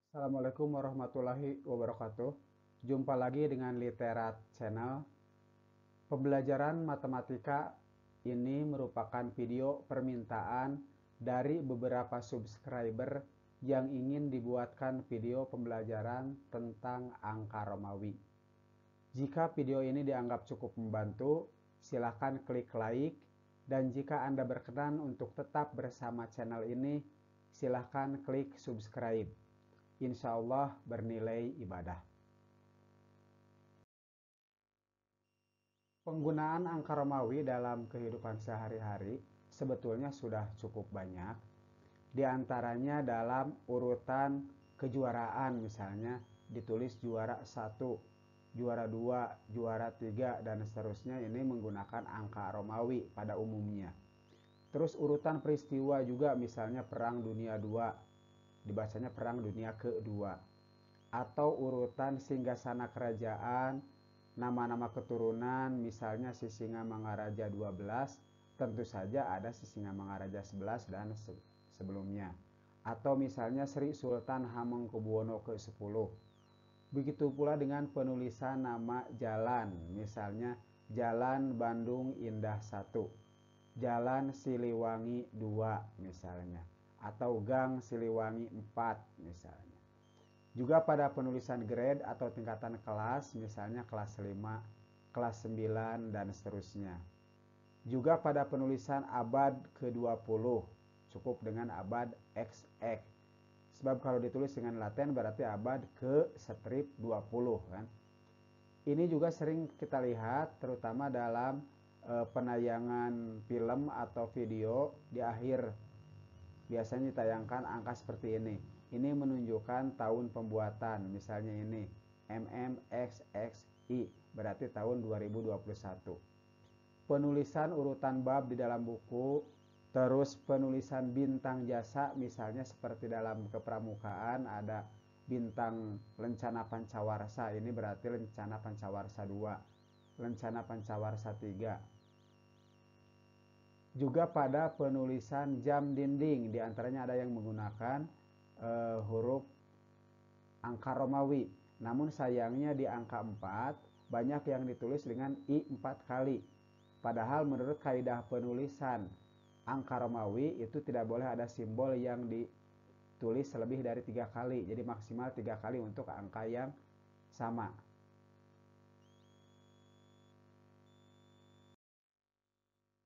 Assalamualaikum warahmatullahi wabarakatuh. Jumpa lagi dengan Literat Channel. Pembelajaran matematika ini merupakan video permintaan dari beberapa subscriber yang ingin dibuatkan video pembelajaran tentang angka Romawi. Jika video ini dianggap cukup membantu, silakan klik like, dan jika Anda berkenan untuk tetap bersama channel ini, silakan klik subscribe. Insya Allah bernilai ibadah. Penggunaan angka Romawi dalam kehidupan sehari-hari sebetulnya sudah cukup banyak. Di antaranya dalam urutan kejuaraan, misalnya ditulis juara 1, juara 2, juara 3, dan seterusnya, ini menggunakan angka Romawi pada umumnya. Terus urutan peristiwa juga, misalnya Perang Dunia II, dibacanya Perang Dunia Kedua. Atau urutan singgasana kerajaan, nama-nama keturunan, misalnya Sisingamangaraja 12, tentu saja ada Sisingamangaraja 11 dan sebelumnya. Atau misalnya Sri Sultan Hamengkubuwono ke-10. Begitu pula dengan penulisan nama jalan, misalnya Jalan Bandung Indah 1, Jalan Siliwangi 2 misalnya, atau Gang Siliwangi 4 misalnya. Juga pada penulisan grade atau tingkatan kelas, misalnya kelas 5, kelas 9, dan seterusnya. Juga pada penulisan abad ke-20, cukup dengan abad XX. Sebab kalau ditulis dengan Latin berarti abad ke-20 kan. Ini juga sering kita lihat terutama dalam penayangan film atau video di akhir. Biasanya ditayangkan angka seperti ini. Ini menunjukkan tahun pembuatan. Misalnya ini MMXXI, berarti tahun 2021. Penulisan urutan bab di dalam buku, terus penulisan bintang jasa, misalnya seperti dalam kepramukaan ada bintang Lencana Pancawarsa, ini berarti Lencana Pancawarsa 2, Lencana Pancawarsa 3. Juga pada penulisan jam dinding, diantaranya ada yang menggunakan huruf angka Romawi. Namun sayangnya di angka 4 banyak yang ditulis dengan I 4 kali. Padahal menurut kaidah penulisan angka Romawi itu tidak boleh ada simbol yang ditulis lebih dari 3 kali. Jadi maksimal 3 kali untuk angka yang sama.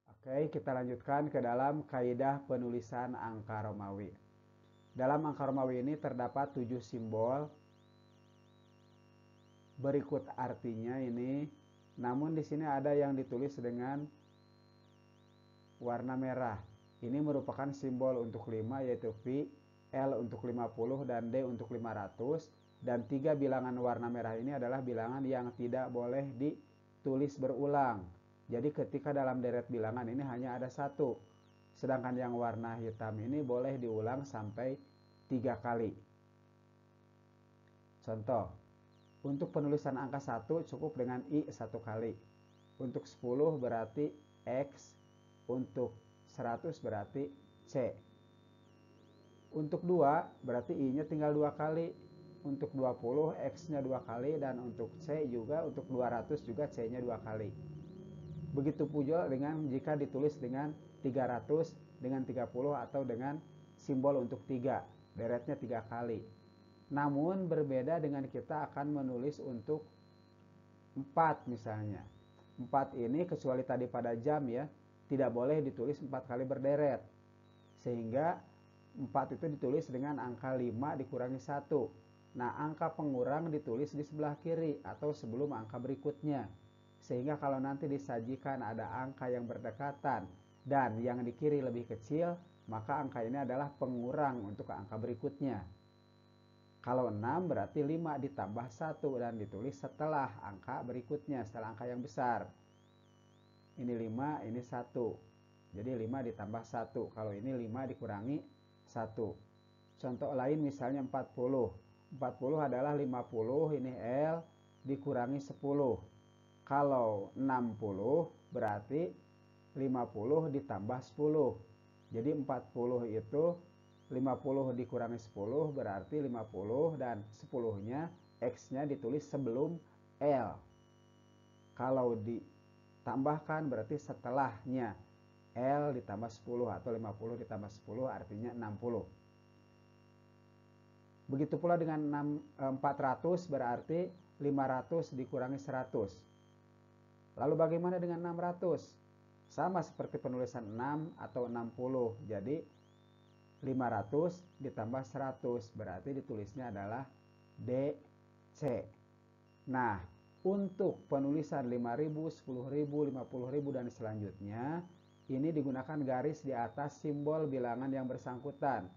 Oke, kita lanjutkan ke dalam kaidah penulisan angka Romawi. Dalam angka Romawi ini terdapat 7 simbol. Berikut artinya ini. Namun di sini ada yang ditulis dengan warna merah. Ini merupakan simbol untuk 5, yaitu Pi, L untuk 50, dan D untuk 500. Dan 3 bilangan warna merah ini adalah bilangan yang tidak boleh ditulis berulang. Jadi ketika dalam deret bilangan ini hanya ada 1. Sedangkan yang warna hitam ini boleh diulang sampai 3 kali. Contoh, untuk penulisan angka 1 cukup dengan I 1 kali. Untuk 10 berarti X. Untuk 100 berarti C. Untuk 2 berarti I-nya tinggal 2 kali. Untuk 20 X-nya 2 kali. Dan untuk C juga, untuk 200 juga C-nya 2 kali. Begitu pula dengan jika ditulis dengan 300, dengan 30, atau dengan simbol untuk 3. Deretnya 3 kali. Namun berbeda dengan kita akan menulis untuk 4 misalnya. 4 ini kecuali tadi pada jam ya, tidak boleh ditulis 4 kali berderet. Sehingga 4 itu ditulis dengan angka 5 dikurangi 1. Nah, angka pengurang ditulis di sebelah kiri atau sebelum angka berikutnya. Sehingga kalau nanti disajikan ada angka yang berdekatan dan yang di kiri lebih kecil, maka angka ini adalah pengurang untuk angka berikutnya. Kalau 6 berarti 5 ditambah 1 dan ditulis setelah angka berikutnya, setelah angka yang besar. Ini 5, ini 1. Jadi 5 ditambah 1. Kalau ini 5 dikurangi 1. Contoh lain misalnya 40. 40 adalah 50, ini L, dikurangi 10. Kalau 60 berarti 50 ditambah 10. Jadi 40 itu 50 dikurangi 10 berarti 50 dan 10-nya X-nya ditulis sebelum L. Kalau ditambahkan berarti setelahnya L ditambah 10 atau 50 ditambah 10 artinya 60. Begitu pula dengan 400 berarti 500 dikurangi 100. Lalu bagaimana dengan 600? Sama seperti penulisan 6 atau 60. Jadi 500 ditambah 100 berarti ditulisnya adalah DC. Nah, untuk penulisan 5.000, 10.000, 50.000 dan selanjutnya ini digunakan garis di atas simbol bilangan yang bersangkutan.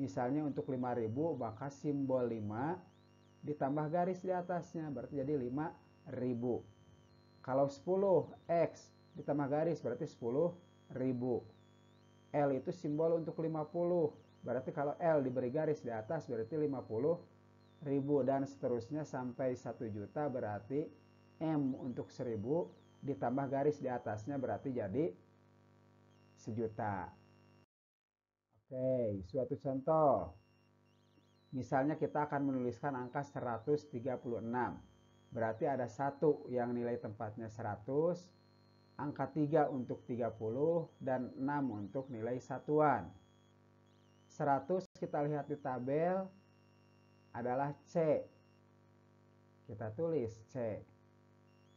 Misalnya untuk 5.000 maka simbol 5 ditambah garis di atasnya berarti jadi 5.000. Kalau 10X ditambah garis berarti 10.000. L itu simbol untuk 50. Berarti kalau L diberi garis di atas berarti 50.000 dan seterusnya sampai 1 juta berarti M untuk 1000 ditambah garis di atasnya berarti jadi 1 juta. Oke, suatu contoh. Misalnya kita akan menuliskan angka 136. Berarti ada 1 yang nilai tempatnya 100, angka 3 untuk 30, dan 6 untuk nilai satuan. 100 kita lihat di tabel adalah C. Kita tulis C.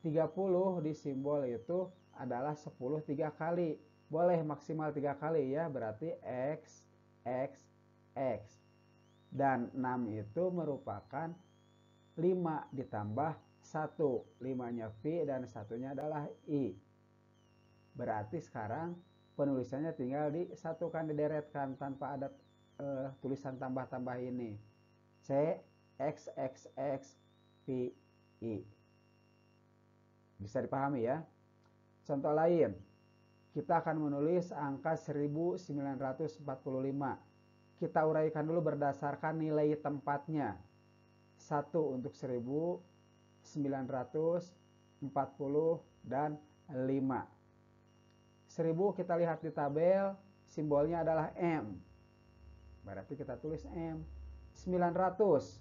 30 di simbol itu adalah 10 3 kali. Boleh maksimal 3 kali ya, berarti X, X, X. Dan 6 itu merupakan 5 ditambah 1. 5-nya V dan 1-nya adalah I. Berarti sekarang penulisannya tinggal disatukan, dideretkan tanpa ada tulisan tambah-tambah ini. C, X, X, X, V, I. Bisa dipahami ya? Contoh lain. Kita akan menulis angka 1945. Kita uraikan dulu berdasarkan nilai tempatnya. 1 untuk 1000, 940, dan 5. 1000 kita lihat di tabel, simbolnya adalah M. Berarti kita tulis M. 900.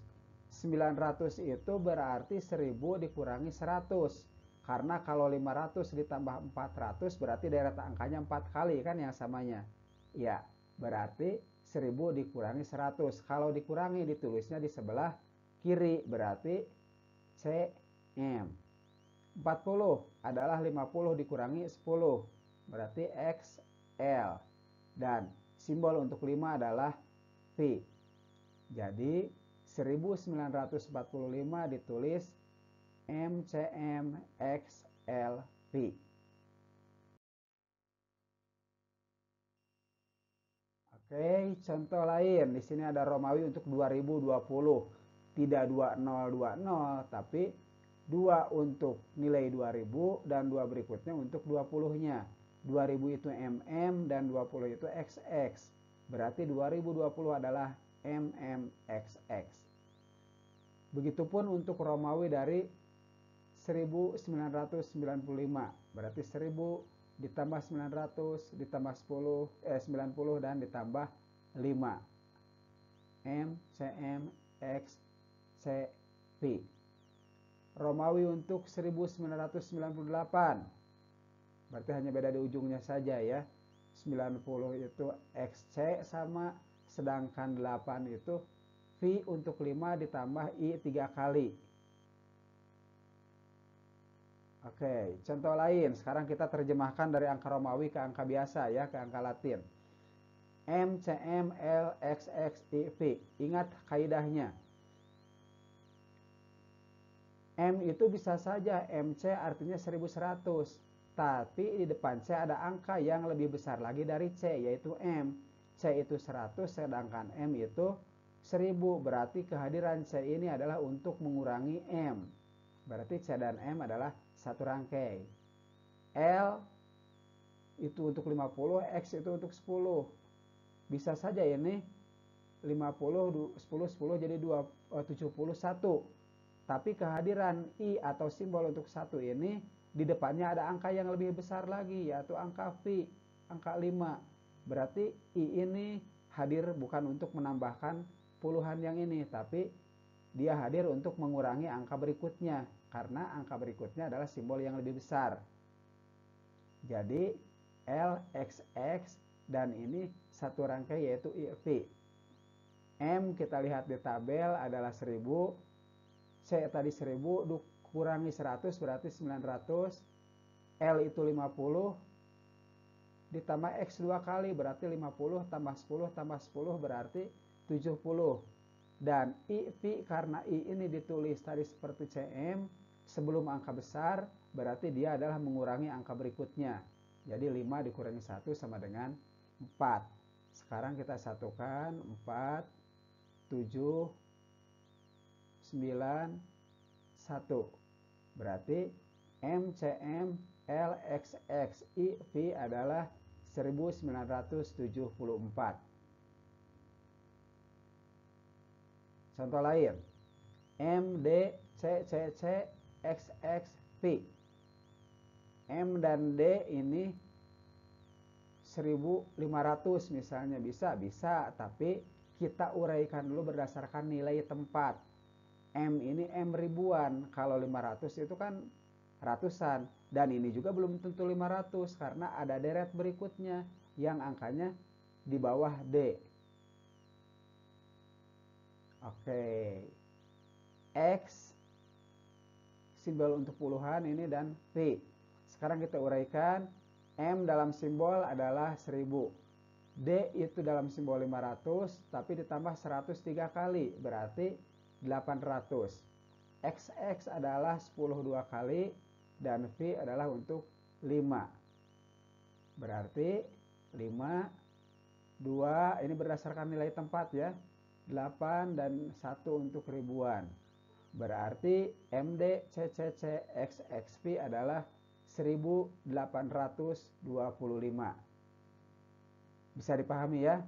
900 itu berarti 1000 dikurangi 100. Karena kalau 500 ditambah 400 berarti deret angkanya 4 kali kan yang samanya. Ya, berarti 1000 dikurangi 100. Kalau dikurangi ditulisnya di sebelah kiri berarti CM. 40 adalah 50 dikurangi 10 berarti XL. Dan simbol untuk 5 adalah V. Jadi 1945 ditulis MCM XLV. Oke, contoh lain. Di sini ada Romawi untuk 2020. Tidak 2020, tapi 2 untuk nilai 2000 dan 2 berikutnya untuk 20-nya. 2000 itu MM dan 20 itu XX. Berarti 2020 adalah MMXX. Begitupun untuk Romawi dari 1995. Berarti 1000 ditambah 900 ditambah 90 dan ditambah 5. M, CM, X, C, V. Romawi untuk 1998. Berarti hanya beda di ujungnya saja ya. 90 itu XC sama, sedangkan 8 itu V untuk 5 ditambah I 3 kali. Oke, contoh lain. Sekarang kita terjemahkan dari angka Romawi ke angka biasa ya, ke angka Latin. M, C, M, L, X, X, I, V. Ingat kaidahnya. M itu bisa saja MC artinya 1100. Tapi di depan C ada angka yang lebih besar lagi dari C, yaitu M. C itu 100, sedangkan M itu 1000. Berarti kehadiran C ini adalah untuk mengurangi M. Berarti C dan M adalah satu rangkai. L itu untuk 50, X itu untuk 10. Bisa saja ini 50, 10, 10 jadi 71. Tapi kehadiran I atau simbol untuk 1 ini di depannya ada angka yang lebih besar lagi, yaitu angka V, angka 5. Berarti I ini hadir bukan untuk menambahkan puluhan yang ini, tapi dia hadir untuk mengurangi angka berikutnya, karena angka berikutnya adalah simbol yang lebih besar. Jadi LXX dan ini satu rangkai yaitu IV. M kita lihat di tabel adalah 1000, C tadi 1000 kurangi 100 berarti 900, L itu 50, ditambah X 2 kali berarti 50, tambah 10 tambah 10 berarti 70. Dan IV karena I ini ditulis tadi seperti CM sebelum angka besar, berarti dia adalah mengurangi angka berikutnya. Jadi 5 dikurangi 1 sama dengan 4. Sekarang kita satukan 4, 7, 9, 1. Berarti MCM LXX IV adalah 1974. Contoh lain, MD CCC XXV. M dan D ini 1500 misalnya, bisa, tapi kita uraikan dulu berdasarkan nilai tempat. M ini M ribuan, kalau 500 itu kan ratusan, dan ini juga belum tentu 500 karena ada deret berikutnya yang angkanya di bawah D. Oke, X simbol untuk puluhan ini dan V. Sekarang kita uraikan, M dalam simbol adalah 1000. D itu dalam simbol 500 tapi ditambah 103 kali berarti 800. XX adalah 10 2 kali dan V adalah untuk 5. Berarti 5 2 ini berdasarkan nilai tempat ya. 8 dan 1 untuk ribuan. Berarti MD CCC XXV adalah 1825. Bisa dipahami ya?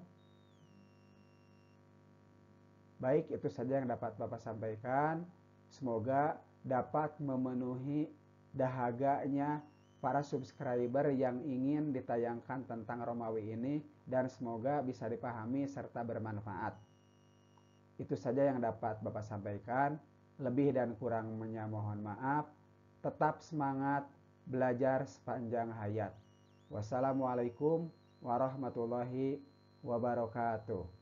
Baik, itu saja yang dapat Bapak sampaikan. Semoga dapat memenuhi dahaganya para subscriber yang ingin ditayangkan tentang Romawi ini, dan semoga bisa dipahami serta bermanfaat. Itu saja yang dapat Bapak sampaikan. Lebih dan kurangnya mohon maaf. Tetap semangat belajar sepanjang hayat. Wassalamualaikum warahmatullahi wabarakatuh.